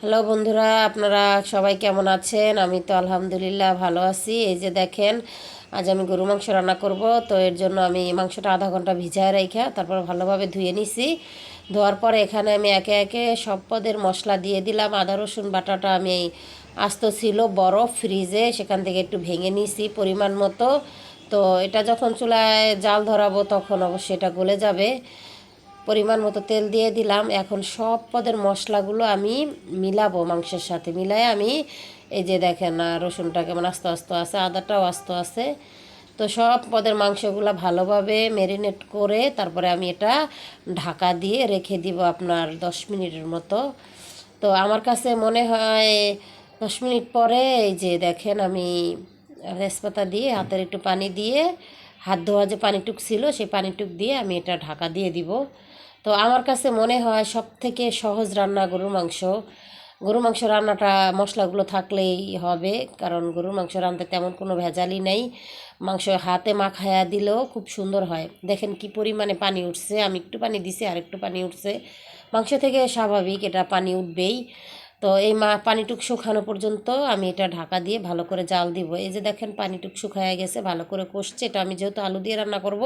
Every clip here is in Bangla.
হ্যালো বন্ধুরা, আপনারা সবাই কেমন আছেন? আমি তো আলহামদুলিল্লাহ ভালো আছি। এই যে দেখেন, আজ আমি গরু মাংস রান্না করব। তো এর জন্য আমি মাংসটা আধা ঘন্টা ভিজায় রেখে তারপর ভালোভাবে ধুয়ে নিছি। ধোয়ার পরে এখানে আমি একে একে সব পদের মশলা দিয়ে দিলাম। আদা রসুন বাটাটা আমি আস্ত ছিল বরফ ফ্রিজে, সেখান থেকে একটু ভেঙে নিছি পরিমাণ মতো। তো এটা যখন চুলায় জাল ধরাবো তখন অবশ্যই এটা গলে যাবে। পরিমাণ মতো তেল দিয়ে দিলাম। এখন সব পদের মশলাগুলো আমি মিলাবো মাংসের সাথে। মিলায় আমি এই যে দেখেন, রসুনটা কেমন আস্তে আস্তে আছে, আদাটাও আস্তে আছে। তো সব পদের মাংসগুলো ভালোভাবে ম্যারিনেট করে তারপরে আমি এটা ঢাকা দিয়ে রেখে দিব আপনার 10 মিনিটের মতো। তো আমার কাছে মনে হয় 10 মিনিট পরে এই যে দেখেন, আমি তেজপাতা দিয়ে হাতের একটু পানি দিয়ে, হাত ধোয়া যে পানিটুক ছিল সেই পানিটুক দিয়ে আমি এটা ঢাকা দিয়ে দিব। তো আমার কাছে মনে হয় সব থেকে সহজ রান্না গরুর মাংস। গরুর মাংস রান্নাটা মশলাগুলো থাকলেই হবে, কারণ গরুর মাংস রান্নাতে তেমন কোনো ভেজালই নেই। মাংস হাতে মাখায়া দিলেও খুব সুন্দর হয়। দেখেন কি পরিমাণে পানি উঠছে, আমি একটু পানি দিছি আর একটু পানি উঠছে। মাংস থেকে স্বাভাবিক এটা পানি উঠবেই। তো এই পানিটুক শুকানো পর্যন্ত আমি এটা ঢাকা দিয়ে ভালো করে জাল দিব। এই যে দেখেন পানিটুক শুকায়া গেছে, ভালো করে কষছে। এটা আমি যেহেতু আলু দিয়ে রান্না করব,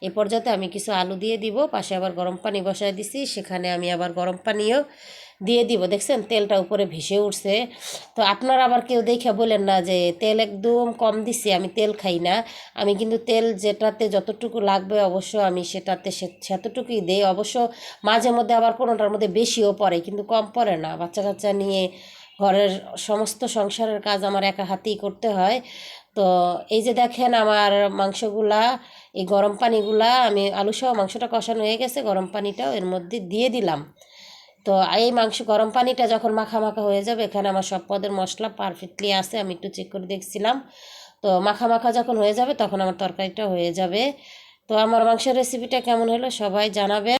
এই পর্যায়ে আমি কিছু আলু দিয়ে দিব। পাশে আবার গরম পানি বসায় দিছি, সেখানে আমি আবার গরম পানিও দিয়ে দিব। দেখছেন তেলটা উপরে ভেসে উঠছে। তো আপনারা আবার কেউ দেখে বলেন না যে তেল একদম কম দিছি। আমি তেল খাই না। আমি কিন্তু তেল যেটাতে যতটুকু লাগবে অবশ্য আমি সেটাতে সেতটুকুই দেই। অবশ্য মাঝে মধ্যে আবার কোনোটার মধ্যে বেশিও পড়ে, কিন্তু কম পড়ে না। বাচ্চা কাচ্চা নিয়ে ঘরের সমস্ত সংসারের কাজ আমার একা হাতেই করতে হয়। তো এই যে দেখেন আমার মাংসগুলা, এই গরম পানিগুলা, আমি আলু সহ মাংসটা কষানো হয়ে গেছে, গরম পানিটাও এর মধ্যে দিয়ে দিলাম। তো এই মাংস গরম পানিটা যখন মাখা মাখা হয়ে যাবে, এখানে আমার সব পদের মশলা পারফেক্টলি আছে, আমি একটু চেক করে দেখছিলাম। তো মাখা মাখা যখন হয়ে যাবে তখন আমার তরকারিটা হয়ে যাবে। তো আমার মাংসের রেসিপিটা কেমন হলো সবাই জানাবে।